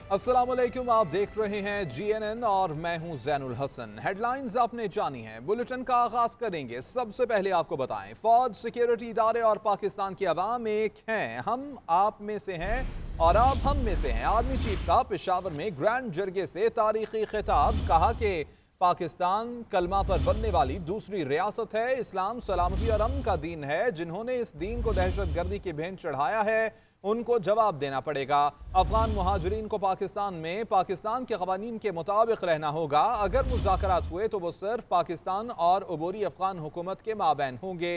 अस्सलाम वालेकुम, आप देख रहे हैं GNN और मैं हूं ज़ैनुल हसन। हेडलाइंस आपने जानी हैं, बुलेटिन का आगाज करेंगे। सबसे पहले आपको बताएं, फौज, सिक्योरिटी इदारे और पाकिस्तान की आवाम एक हैं। हम आप में से हैं और आप हम में से हैं। आर्मी चीफ का पेशावर में ग्रैंड जरगे से तारीखी खिताब, कहा कि पाकिस्तान कलमा पर बनने वाली दूसरी रियासत है। इस्लाम सलामती और अमन का दीन है। जिन्होंने इस दीन को दहशत गर्दी की भेंट चढ़ाया है, उनको जवाब देना पड़ेगा। अफगान मुहाजिरीन को पाकिस्तान में पाकिस्तान के कवानीन के मुताबिक रहना होगा। अगर मुज़ाकरात हुए तो वो सिर्फ पाकिस्तान और अबूरी अफगान हुकूमत के माबैन होंगे।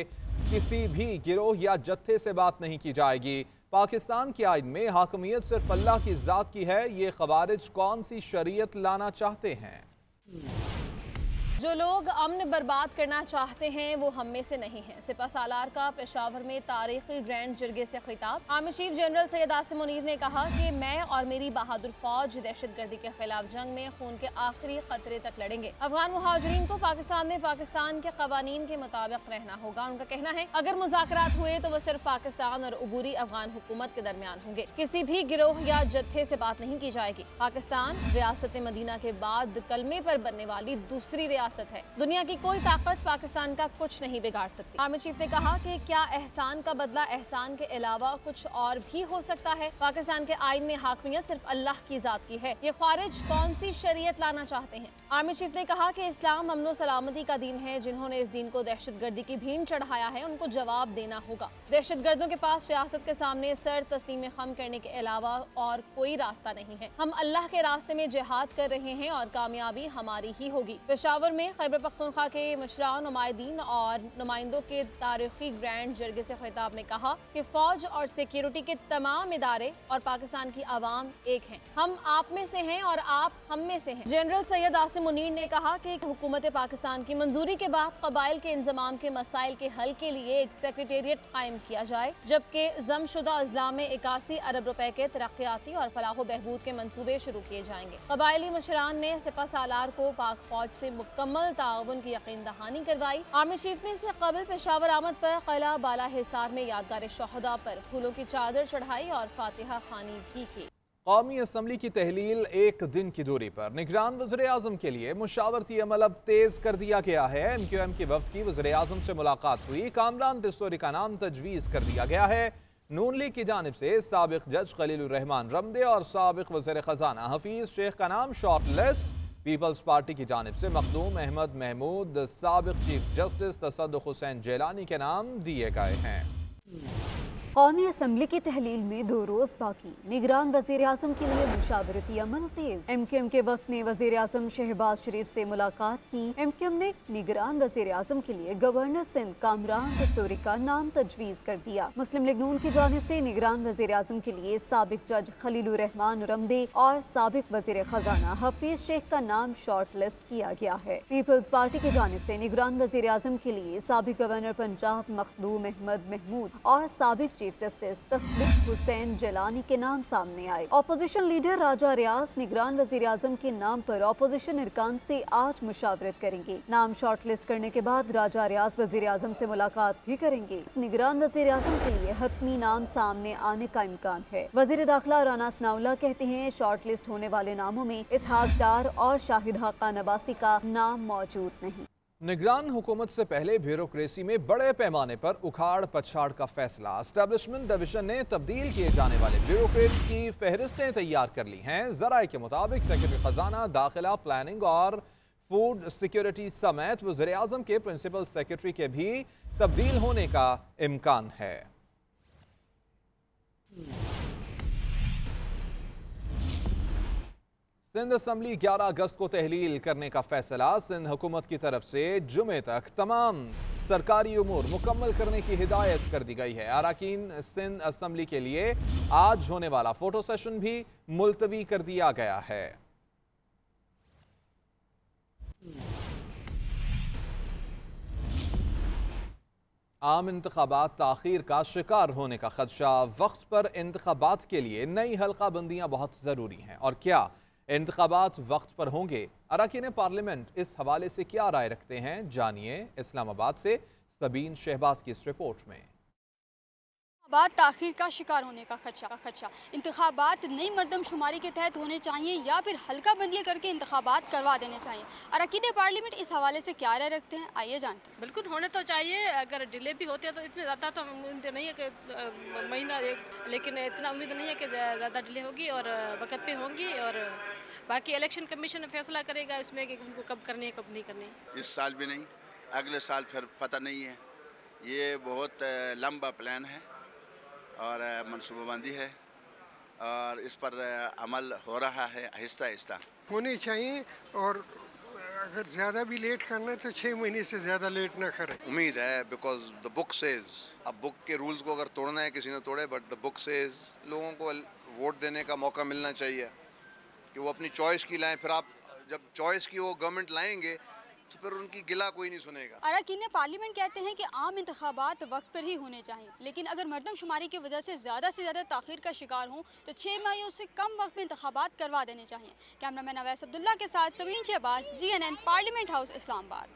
किसी भी गिरोह या जत्थे से बात नहीं की जाएगी। पाकिस्तान के आइन में हाकमियत सिर्फ अल्लाह की ज़ात की है। ये खवारिज कौन सी शरीयत लाना चाहते हैं? जो लोग अमन बर्बाद करना चाहते हैं वो हम में से नहीं हैं। सिपा सालार का पेशावर में तारीखी ग्रैंड जरगे से खिताब। Army chief general Syed Asim Munir ने कहा कि मैं और मेरी बहादुर फौज दहशत गर्दी के खिलाफ जंग में खून के आखिरी खतरे तक लड़ेंगे। अफगान मुहाजिरीन को पाकिस्तान में पाकिस्तान के कवानीन के मुताबिक रहना होगा। उनका कहना है अगर मुज़ाकरात हुए तो वो सिर्फ पाकिस्तान और अबूरी अफगान हुकूमत के दरमियान होंगे। किसी भी गिरोह या जत्थे से बात नहीं की जाएगी। पाकिस्तान रियासत मदीना के बाद कलमे पर बनने वाली दूसरी रियासत है। दुनिया की कोई ताकत पाकिस्तान का कुछ नहीं बिगाड़ सकती। आर्मी चीफ ने कहा कि क्या एहसान का बदला एहसान के अलावा कुछ और भी हो सकता है? पाकिस्तान के आइन में हाकमियत सिर्फ अल्लाह की जात की है। ये ख्वारिज कौन सी शरीयत लाना चाहते हैं? आर्मी चीफ ने कहा कि इस्लाम अमन व सलामती का दीन है। जिन्होंने इस दीन को दहशत गर्दी की भीड़ चढ़ाया है, उनको जवाब देना होगा। दहशत गर्दों के पास रियासत के सामने सर तस्लीम खम करने के अलावा और कोई रास्ता नहीं है। हम अल्लाह के रास्ते में जिहाद कर रहे हैं और कामयाबी हमारी ही होगी। पेशावर में खैबर पख्तूनख्वा के मुशरान, नुमाइंदीन और नुमाइंदों के तारीखी ग्रैंड जरगे से खिताब में कहा कि फौज और सिक्योरिटी के तमाम इदारे और पाकिस्तान की आवाम एक हैं। हम आप में से हैं और आप हम में से हैं। जनरल सैयद आसिम मुनीर ने कहा कि हुकूमत पाकिस्तान की मंजूरी के बाद कबाइल के इंजमाम के मसाइल के हल के लिए एक सेक्रेटेरिएट कायम किया जाए, जबकि जमशुदा अजला में 81 अरब रुपए के तरक्याती और फलाह बहबूद के मंसूबे शुरू किए जाएंगे। कबायली मुशरान ने सिपा सालार को पाक फौज से मुकम्मल ताउन की यकीन दहानी करवाई। आर्मी चीफ ने इससे कबल पेशावर आमद पर किला बाला हिसार में यादगार शोहदा पर फूलों की चादर चढ़ाई और फातिहा खानी भी की। कौमी असम्बली की तहलील एक दिन की दूरी पर निगरान वज़ीर आज़म के लिए मुशावरती अमल अब तेज कर दिया गया है। MQM की वफ्द की वज़ीर आज़म से मुलाकात हुई। कामरान दस्तूरी का नाम तजवीज़ कर दिया गया है। नून लीग की जानिब से साबिक जज खलीलुर रहमान रमदे और साबिक वज़ीर खजाना हफीज शेख का नाम शॉर्ट लिस्ट। पीपल्स पार्टी की जानिब से मखदूम अहमद महमूद, साबिक चीफ जस्टिस तसद्दुक़ हुसैन जेलानी के नाम दिए गए हैं। कौमी असम्बली की तहलील में 2 रोज बाकी। निगरान वजीर आजम के लिए मुशावरती अमल तेज। MQM के वक्त ने वजीर आजम शहबाज शरीफ से मुलाकात की। MQM ने निगरान वजीर आजम के लिए गवर्नर सिंध कामरान दस्तूरी का नाम तजवीज़ कर दिया। मुस्लिम लीग नून की जानिब से निगरान वजीर आजम के लिए साबिक जज खलीलुर रहमान रमदे और साबिक वजीर खजाना हफीज शेख का नाम शॉर्ट लिस्ट किया गया है। पीपल्स पार्टी की जानिब से निगरान वजीर आजम के लिए साबिक गवर्नर पंजाब मखदूम अहमद महमूद और साबिक चीफ जस्टिस तसद्दुक़ हुसैन जेलानी के नाम सामने आए। अपोजिशन लीडर राजा रियाज निगरान वजीर आजम के नाम पर अपोजिशन इरकान से आज मुशावरत करेंगे। नाम शॉर्ट लिस्ट करने के बाद राजा रियाज वजीर आजम से मुलाकात भी करेंगे। निगरान वजीर आजम के लिए हतमी नाम सामने आने का इम्कान है। वजीर दाखिला राना सनाउल्लाह कहते हैं शॉर्ट लिस्ट होने वाले नामों में इसहाक डार और शाहिद हाका नबासी का नाम मौजूद नहीं। निगरान हुकूमत से पहले ब्यूरोक्रेसी में बड़े पैमाने पर उखाड़ पछाड़ का फैसला। एस्टेब्लिशमेंट डिवीजन ने तब्दील किए जाने वाले ब्यूरोक्रेट्स की फहरिस्तें तैयार कर ली हैं। ज़राए के मुताबिक सेक्रेटरी खजाना, दाखिला, प्लानिंग और फूड सिक्योरिटी समेत वज़ीर आज़म के प्रिंसिपल सेक्रेटरी के भी तब्दील होने का इम्कान है। सिंध असम्बली 11 अगस्त को तहलील करने का फैसला। सिंध हुकूमत की तरफ से जुमे तक तमाम सरकारी उमूर मुकम्मल करने की हिदायत कर दी गई है। अरकान सिंध असम्बली के लिए आज होने वाला फोटो सेशन भी मुलतवी कर दिया गया है। आम इंतखाबात ताखीर का शिकार होने का खदशा। वक्त पर इंतखाबात के लिए नई हल्का बंदियां बहुत ज़रूरी हैं, और क्या इंतखाबात वक्त पर होंगे? अरकान पार्लियामेंट इस हवाले से क्या राय रखते हैं, जानिए इस्लामाबाद से सबीन शहबाज की इस रिपोर्ट में। बाद ताख़ीर का शिकार होने का खदशा। इंतखाबात नई मरदम शुमारी के तहत होने चाहिए या फिर हल्का बंदी करके इंतखाबात करवा देने चाहिए। अरकान पार्लियामेंट इस हवाले से क्या राय रखते हैं, आइए जानते हैं। बिल्कुल होने तो चाहिए, अगर डिले भी होते हैं तो इतने ज़्यादा तो उम्मीद नहीं है कि महीना एक, लेकिन इतना उम्मीद नहीं है कि ज़्यादा डिले होगी और वक्त पे होंगी, और बाकी इलेक्शन कमीशन फैसला करेगा इसमें कि उनको कब करनी है कब नहीं करनी है। इस साल भी नहीं, अगले साल फिर पता नहीं है। ये बहुत लंबा प्लान है और मनसूबाबंदी है और इस पर अमल हो रहा है आहिस्ता आहिस्ता। होनी चाहिए और अगर ज़्यादा भी लेट करना है तो 6 महीने से ज़्यादा लेट ना करें। उम्मीद है बिकॉज द बुक सेज, अब बुक के रूल्स को अगर तोड़ना है किसी ने तोड़े, बट द बुक सेज लोगों को वोट देने का मौका मिलना चाहिए कि वो अपनी चॉइस की लाएं। फिर आप जब चॉइस की वो गवर्नमेंट लाएंगे तो फिर उनकी गिला कोई नहीं सुनेगा। अरकान पार्लियामेंट कहते हैं कि आम इंतखाबात वक्त पर ही होने चाहिए, लेकिन अगर मरदम शुमारी की वजह से ज़्यादा ताख़ीर का शिकार हों तो 6 माह से कम वक्त में इंतखाबात करवा देने चाहिए। कैमरामैन अवैस अब्दुल्ला के साथ Saveen Shahbaz, CNN, parliament house, Islamabad.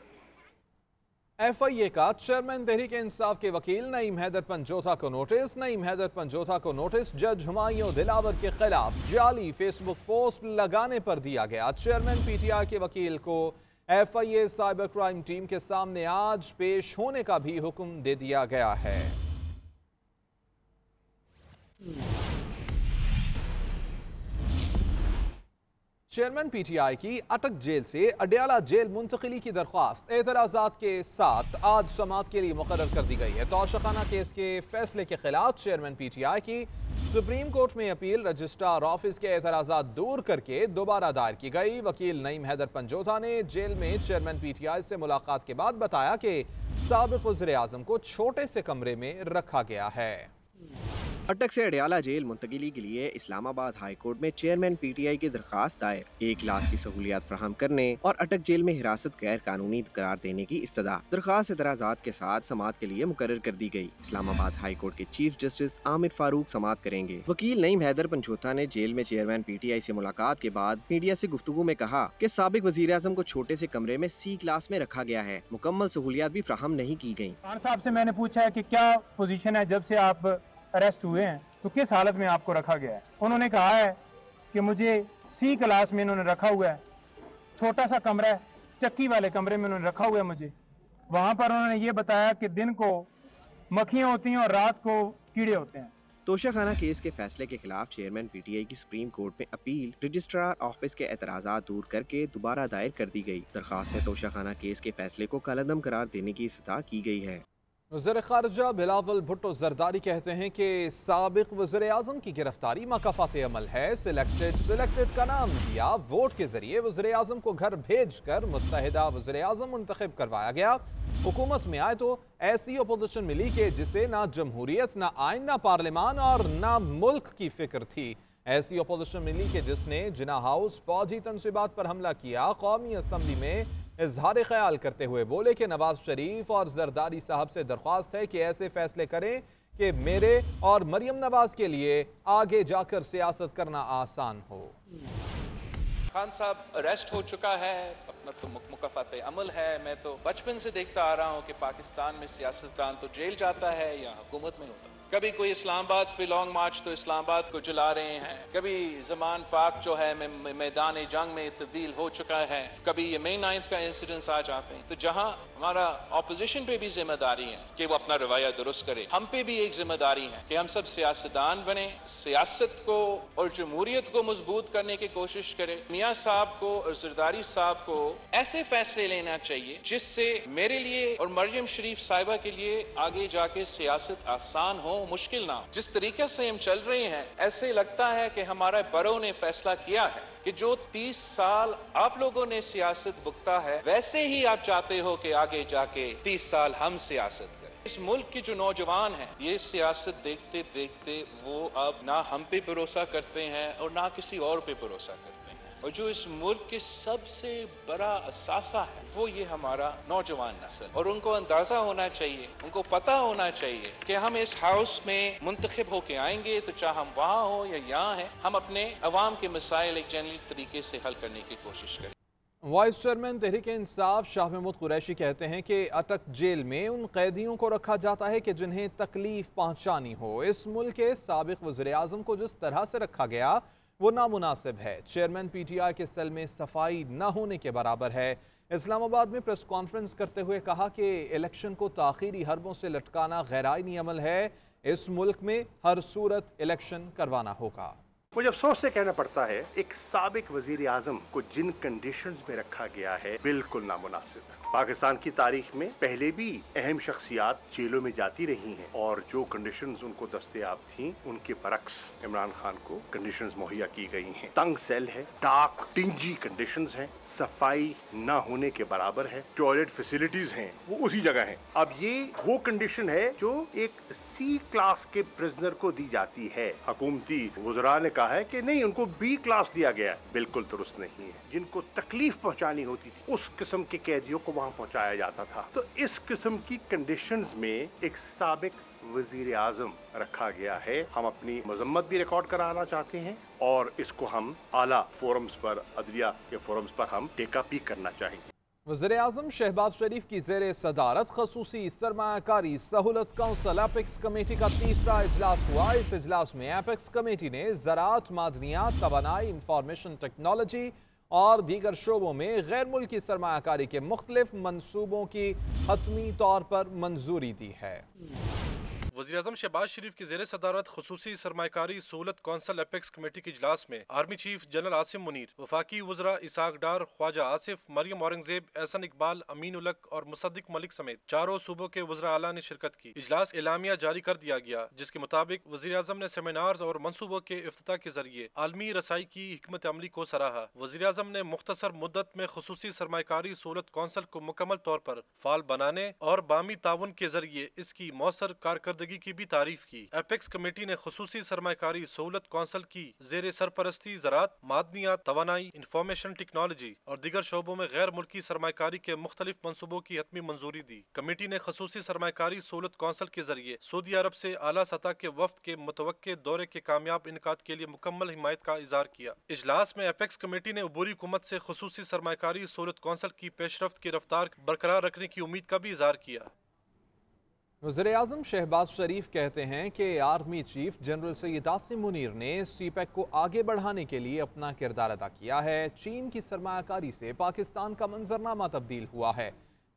FIA का चेयरमैन तहरीक इंसाफ के वकील नईम हैदर पंजोथा को नोटिस। नईम हैदर पंजोथा को नोटिस जज हुमायूं दिलावर के खिलाफ जाली फेसबुक पोस्ट लगाने पर दिया गया। चेयरमैन PTI के वकील को FIA साइबर क्राइम टीम के सामने आज पेश होने का भी हुक्म दे दिया गया है। चेयरमैन PTI की अटक जेल से अडयाला जेल मुंतकिली की दरख्वास्त एतराज़ात के साथ आज समाअत के लिए मुकर्रर कर दी गई है। तौशाखाना केस के फैसले के खिलाफ चेयरमैन PTI की सुप्रीम कोर्ट में अपील रजिस्ट्रार ऑफिस के एतराज़ात दूर करके दोबारा दायर की गई। वकील नईम हैदर पंजोथा ने जेल में चेयरमैन PTI से मुलाकात के बाद बताया कि साबिक़ वज़ीर-ए-आज़म को छोटे से कमरे में रखा गया है। अटक से अडयाला जेल मुंतकिली के लिए इस्लामाबाद हाई कोर्ट में चेयरमैन PTI की दरखास्त दायर, 1 लाख की सहूलियात फराहम करने और अटक जेल में हिरासत गैर कानूनी करार देने की इस्तदा। दरखास्त एतराज़ात के साथ समाअत के लिए मुकर्रर कर दी गई। इस्लामाबाद हाई कोर्ट के चीफ जस्टिस आमिर फारूक समाअत करेंगे। वकील नईम हैदर पंजोथा ने जेल में चेयरमैन PTI से मुलाकात के बाद मीडिया से गुफ्तगू में कहा कि साबिक वज़ीर-ए-आज़म को छोटे से कमरे में C क्लास में रखा गया है, मुकम्मल सहूलियात भी फराहम नहीं की गयी। खान साहब से मैंने पूछा है कि क्या पोजीशन है जब से आप अरेस्ट हुए हैं, तो किस हालत में आपको रखा गया है। उन्होंने कहा है कि मुझे C क्लास में इन्होंने रखा हुआ है, छोटा सा कमरा है, चक्की वाले कमरे में उन्होंने रखा हुआ है मुझे। वहां पर उन्होंने ये बताया कि दिन को मक्खियां होती हैं और रात को कीड़े होते हैं। तोशाखाना केस के फैसले के खिलाफ चेयरमैन PTI की सुप्रीम कोर्ट में अपील रजिस्ट्रार ऑफिस के एतराज़ात दूर करके दोबारा दायर कर दी गई। दरखास्त में तोशाखाना केस के फैसले को कलअदम करार देने की इस्तदा की गई है। वज़ीर ख़ारिजा बिलावल भुट्टो ज़रदारी कहते हैं कि साबिक़ वज़ीर-ए-आज़म की गिरफ्तारी मकाफ़ात अमल है। सिलेक्टेड का नाम दिया, वोट के जरिए वज़ीर-ए-आज़म को घर भेज कर मुत्तहिदा वज़ीर-ए-आज़म मुंतखब करवाया गया। हुकूमत में आए तो ऐसी अपोजिशन मिली कि जिसे ना जमहूरियत, ना आइन, ना पार्लिमान और ना मुल्क की फिक्र थी। ऐसी अपोजिशन मिली कि जिसने जिना हाउस फौजी तनसीबात पर हमला किया। कौमी असम्बली में इजहार ख्याल करते हुए बोले कि नवाज शरीफ और जरदारी साहब से दरख्वास्त है कि ऐसे फैसले करें कि मेरे और मरियम नवाज के लिए आगे जाकर सियासत करना आसान हो। खान साहब अरेस्ट हो चुका है, अपना तो मुकफ़ात अमल है। मैं तो बचपन से देखता आ रहा हूँ कि पाकिस्तान में सियासतदान तो जेल जाता है या हुकूमत में होता है। कभी कोई इस्लामाबाद पे लॉन्ग मार्च तो इस्लामाबाद को जला रहे हैं, कभी ज़मान पाक जो है मैदान जंग में तब्दील हो चुका है, कभी ये मई 9 का इंसिडेंट्स आ जाते हैं। तो जहाँ हमारा ऑपोजिशन पे भी जिम्मेदारी है कि वो अपना रवैया दुरुस्त करे, हम पे भी एक जिम्मेदारी है कि हम सब सियासतदान बने, सियासत को और जमहूरियत को मजबूत करने की कोशिश करें। मियाँ साहब को और जरदारी साहब को ऐसे फैसले लेना चाहिए जिससे मेरे लिए और मरियम शरीफ साहिबा के लिए आगे जाके सियासत आसान हो, मुश्किल ना हो। जिस तरीके से हम चल रहे हैं, ऐसे लगता है कि हमारे बड़ों ने फैसला किया है कि जो 30 साल आप लोगों ने सियासत भुगता है, वैसे ही आप चाहते हो कि आगे जाके 30 साल हम सियासत करें। इस मुल्क के जो नौजवान हैं, ये सियासत देखते देखते वो अब ना हम पे भरोसा करते हैं और ना किसी और पे भरोसा करते हैं। और जो इस मुल्क के सबसे बड़ा असासा है वो ये हमारा नौजवान नस्ल, और उनको अंदाजा होना चाहिए, उनको पता होना चाहिए कि हम इस हाउस में मुंतखब होके आएंगे तो चाहे हम वहाँ हो या यहाँ हैं, हम अपने अवाम के मसाइल एक जनरल तरीके से हल करने की कोशिश करें। وائس چیئرمین تحریک انصاف شاہ محمود قریشی کہتے ہیں کہ اٹک جیل میں ان قیدیوں کو رکھا جاتا ہے کہ جنہیں تکلیف پہنچانی ہو۔ اس ملک کے سابق وزیر اعظم کو جس طرح سے رکھا گیا وہ نامناسب ہے۔ چیئرمین پی ٹی آئی کے سیل میں صفائی نہ ہونے کے برابر ہے۔ اسلام آباد میں پریس کانفرنس کرتے ہوئے کہا کہ الیکشن کو تاخیری حربوں سے لٹکانا غیر آئینی عمل ہے۔ اس ملک میں ہر صورت الیکشن کروانا ہوگا۔ مجھے افسوس سے کہنا پڑتا ہے ایک سابق وزیر اعظم کو جن کنڈیشنز میں رکھا گیا ہے بالکل نامناسب ہے۔ پاکستان کی تاریخ میں پہلے بھی اہم شخصیات جیلوں میں جاتی رہی ہیں اور جو کنڈیشنز ان کو دستیاب تھیں ان کے برعکس عمران خان کو کنڈیشنز مہیا کی گئی ہیں۔ تنگ سیل ہے، ڈارک ٹنجی کنڈیشنز ہیں، صفائی نہ ہونے کے برابر ہے، ٹوائلٹ فیسلٹیز ہیں وہ اسی جگہ ہیں۔ اب یہ وہ کنڈیشن ہے جو ایک سی کلاس کے پرزنر کو دی جاتی ہے۔ حکومتی وزراء نے کہا ہے کہ نہیں ان کو بی کلاس دیا گیا ہے، بالکل درست نہیں ہے۔ جن کو تکلیف پہنچانی ہوتی تھی اس قسم کے قیدیوں کو وہاں پہنچایا جاتا تھا۔ تو اس قسم کی کنڈیشنز میں ایک سابق وزیر اعظم رکھا گیا ہے۔ ہم اپنی مذمت بھی ریکارڈ کرانا چاہتے ہیں اور اس کو ہم اعلیٰ فورمز پر، عدلیہ کے فورمز پر ہم ٹیک اپ بھی کرنا چاہیں گے۔ وزیر اعظم شہباز شریف کی زیر صدارت خصوصی سرمایہ کاری سہولت کونسل ایپیکس کمیٹی کا تیسرا اجلاس ہوا۔ اس اجلاس میں ایپیکس کمیٹی نے زراعت، معدنیات، توانائی، انفارمیشن ٹیکنالوجی اور دیگر شعبوں میں غیر ملکی سرمایہ کاری کے مختلف منصوبوں کی حتمی طور پر منظوری دی ہے۔ وزیر اعظم شہباز شریف کی زیر صدارت خصوصی سرمایہ کاری سہولت کونسل ایپیکس کمیٹی کے اجلاس میں army chief general Asim Munir, وفاقی وزراء اسحاق ڈار، خواجہ آصف، مریم اورنگزیب، احسن اقبال، امین الق اور مصدق ملک سمیت چاروں صوبوں کے وزراء اعلیٰ نے شرکت کی۔ اجلاس اعلامیہ جاری کر دیا گیا جس کے مطابق وزیر اعظم نے سیمینارز اور منصوبوں کے افتتاح کے ذریعے عالمی رسائی کی حکمت عملی کو سراہا۔ وزیر اعظم نے مختصر مدت میں خصوصی سرمایہ کاری سہولت کونسل کو مکمل طور پر فعال بنانے اور باہمی تعاون کے ذریعے اس کی مؤثر کارکردگی کی بھی تعریف کی۔ ایپیکس کمیٹی نے خصوصی سرمایہ کاری سہولت کونسل کی زیر سرپرستی زراعت، معدنیات، توانائی، انفارمیشن ٹیکنالوجی اور دیگر شعبوں میں غیر ملکی سرمایہ کاری کے مختلف منصوبوں کی حتمی منظوری دی۔ کمیٹی نے خصوصی سرمایہ کاری سہولت کونسل کے ذریعے سعودی عرب سے اعلیٰ سطح کے وفد کے متوقع دورے کے کامیاب انعقاد کے لیے مکمل حمایت کا اظہار کیا۔ اجلاس میں ایپیکس کمیٹی نے عبوری حکومت سے خصوصی سرمایہ کاری سہولت کونسل کی پیش رفت کی رفتار برقرار رکھنے کی امید کا بھی اظہار کیا۔ وزیر اعظم شہباز شریف کہتے ہیں کہ army chief general Syed Asim Munir نے سی پیک کو آگے بڑھانے کے لیے اپنا کردار ادا کیا ہے۔ چین کی سرمایہ کاری سے پاکستان کا منظرنامہ تبدیل ہوا ہے۔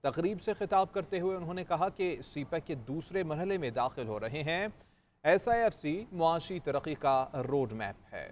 تقریب سے خطاب کرتے ہوئے انہوں نے کہا کہ سی پیک کے دوسرے مرحلے میں داخل ہو رہے ہیں۔ SIRC معاشی ترقی کا روڈ میپ ہے۔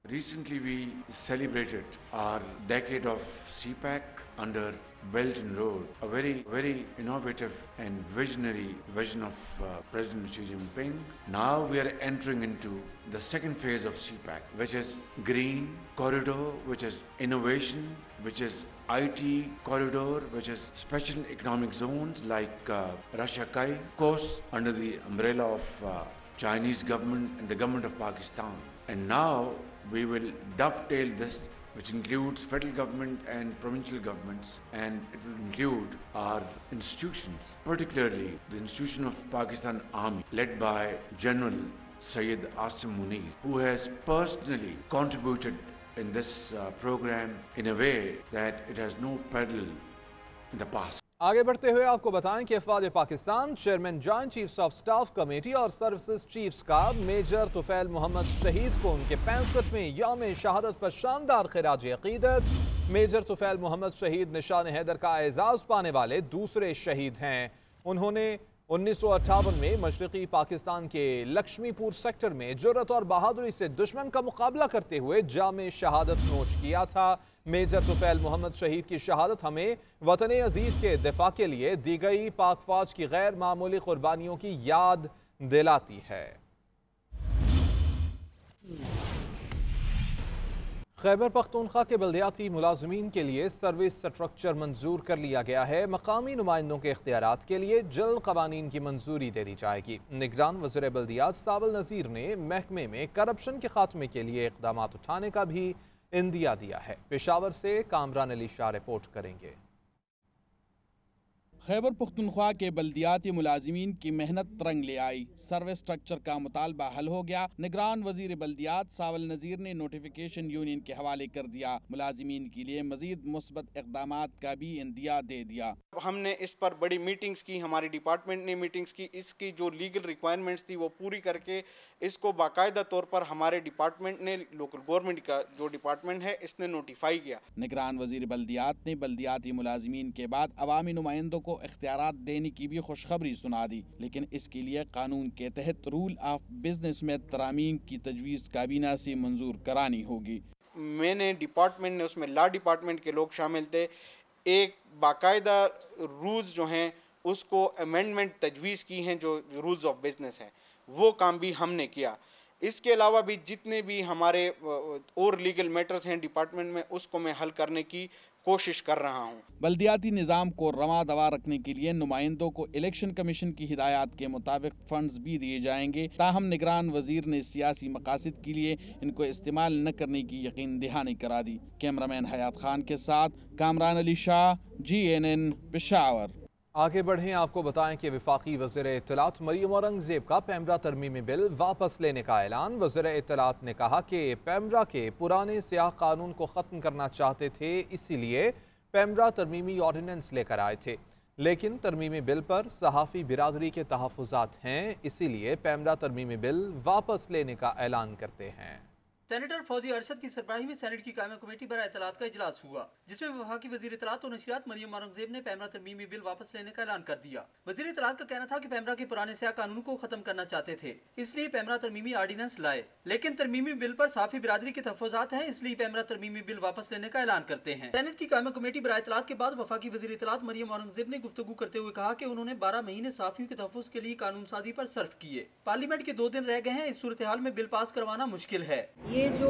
Recently we celebrated our decade of CPEC under Belt and Road, a very innovative and visionary vision of President Xi Jinping. Now we are entering into the second phase of CPEC, which is Green Corridor, which is innovation, which is IT corridor, which is special economic zones like Rashakai, of course under the umbrella of Chinese government and the government of Pakistan. And now we will dovetail this, which includes federal government and provincial governments, and it will include our institutions, particularly the institution of Pakistan Army, led by General Syed Asim Munir, who has personally contributed in this program in a way that it has no parallel in the past. آگے بڑھتے ہوئے آپ کو بتائیں کہ افواج Pakistan chairman joint chiefs of staff committee اور services chiefs کا میجر طفیل محمد شہید کو ان کے 65ویں یوم شہادت پر شاندار خراج عقیدت۔ میجر طفیل محمد شہید نشان حیدر کا اعزاز پانے والے دوسرے شہید ہیں۔ انہوں نے 1958 میں مشرقی پاکستان کے لکشمی پور سیکٹر میں جرأت اور بہادری سے دشمن کا مقابلہ کرتے ہوئے جام شہادت نوش کیا تھا۔ میجر طفیل محمد شہید کی شہادت ہمیں وطن عزیز کے دفاع کے لیے دی گئی پاک فوج کی غیر معمولی قربانیوں کی یاد دلاتی ہے۔ خیبر پختونخوا کے بلدیاتی ملازمین کے لیے سروس سٹرکچر منظور کر لیا گیا ہے۔ مقامی نمائندوں کے اختیارات کے لیے جلد قوانین کی منظوری دے دی جائے گی۔ نگران وزیر بلدیات ساول نذیر نے محکمے میں کرپشن کے خاتمے کے لیے اقدامات اٹھانے کا بھی اندیا دیا ہے۔ پشاور سے کامران علی شاہ رپورٹ کریں گے۔ खैबर पुख्तनख्वा के बल्दियाती मुलाजिमीन की मेहनत रंग ले आई, सर्वे स्ट्रक्चर का मुतालबा हल हो गया। निगरान वजीर बल्दियात सावल नज़ीर ने नोटिफिकेशन यूनियन के हवाले कर दिया। मुलाजिमीन के लिए मजीद मुस्बत इक़दामात का भी इंदिया दे दिया। हमने इस पर बड़ी मीटिंग्स की, हमारी डिपार्टमेंट ने मीटिंग्स की, इसकी जो लीगल रिक्वायरमेंट्स थी वो पूरी करके इसको बाकायदा तौर पर हमारे डिपार्टमेंट ने, लोकल गवर्नमेंट का जो डिपार्टमेंट है, इसने नोटिफाई किया। निगरान वजीर बल्दियात ने बल्दियाती मुलाजिमीन के बाद अवामी नुमाइंदों को इख्तियारात देने की भी खुशखबरी सुना दी, लेकिन इसके लिए कानून के तहत रूल ऑफ बिजनेस में तरामीम की तजवीज़ काबीना से मंजूर करानी होगी। मैंने डिपार्टमेंट ने, उसमें लॉ डिपार्टमेंट के लोग शामिल थे, एक बाकायदा रूल्स जो हैं उसको अमेंडमेंट तजवीज़ की हैं, जो रूल्स ऑफ बिजनेस हैं, वो काम भी हमने किया। इसके अलावा भी जितने भी हमारे और लीगल मैटर्स हैं डिपार्टमेंट में, उसको मैं हल करने की कोशिश कर रहा हूँ। बल्दियाती निज़ाम को रवा दवा रखने के लिए नुमाइंदों को इलेक्शन कमीशन की हिदायत के मुताबिक फंड्स भी दिए जाएंगे, ताहम निगरान वजीर ने सियासी मकासद के लिए इनको इस्तेमाल न करने की यकीन दहानी करा दी। कैमरामैन हयात खान के साथ कामरान अली शाह, GNN पेशावर। आगे बढ़ें, आपको बताएं कि वफाकी वज़ीर इत्तलात मरियम औरंगज़ेब का पैमरा तरमीमी बिल वापस लेने का ऐलान। वज़ीर इत्तलात ने कहा कि पैमरा के पुराने स्याह कानून को ख़त्म करना चाहते थे, इसीलिए पैमरा तरमीमी ऑर्डिनेंस लेकर आए थे, लेकिन तरमीमी बिल पर सहाफ़ी बिरादरी के तहफ़्फ़ुज़ात हैं, इसीलिए पैमरा तरमीमी बिल वापस लेने का ऐलान करते हैं। सेनेटर फौजी अरशद की सरबराही में सेनेट की कायमी कमेटी बराए इत्तलात का इजलास हुआ, जिसमें वफाकी वज़ीर इत्तलात और नशरियात मरियम औरंगज़ेब ने पैमरा तरमीमी बिल वापस लेने का ऐलान कर दिया। वज़ीर इत्तलात का कहना था कि पैमरा के पुराने स्याह कानून को खत्म करना चाहते थे, इसलिए पैमरा तरमीमी ऑर्डिनेंस लाए, लेकिन तरमीमी बिल पर साफ़ी बिरादरी के तहफ़्फ़ुज़ात हैं, इसलिए पैमरा तरमीमी बिल वापस लेने का ऐलान करते हैं। सेनेट की कायमी कमेटी बराए इत्तलात के बाद वफाकी वज़ीर इत्तलात मरियम औरंगज़ेब ने गुफ्तगू करते हुए कहा कि उन्होंने 12 महीने साफ़ियों के तहफ़्फ़ुज़ के लिए कानून साजी पर सर्फ किए। पार्लियामेंट के 2 दिन रह गए हैं, इस सूरत हाल में बिल पास करवाना मुश्किल है। ये जो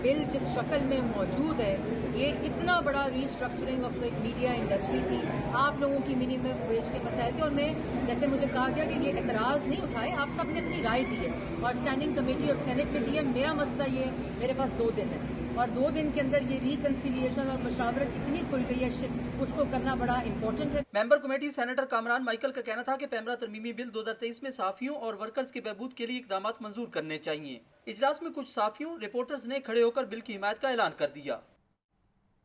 बिल जिस शक्ल में मौजूद है, ये इतना बड़ा restructuring of the media industry थी, आप लोगों की मिनिमम वेज के मसाइल थे, और मैं, जैसे मुझे कहा गया कि ये एतराज़ नहीं उठाए, आप सब ने अपनी राय दी है और स्टैंडिंग कमेटी और सेनेट में दी है। मेरा मसला ये, मेरे पास 2 दिन है और 2 दिन के अंदर ये रिकन्सिलिएशन और मुशावरत इतनी खुल गई है, उसको करना बड़ा इम्पोर्टेंट है। Member committee senator Kamran Michael का कहना था कि पैमरा तरमीमी बिल 2023 में साफियों और वर्कर्स के बहबूद के लिए इकदामात मंजूर करने चाहिए। इजलास में कुछ साफियों, रिपोर्टर्स ने खड़े होकर बिल की हिमायत का ऐलान कर दिया।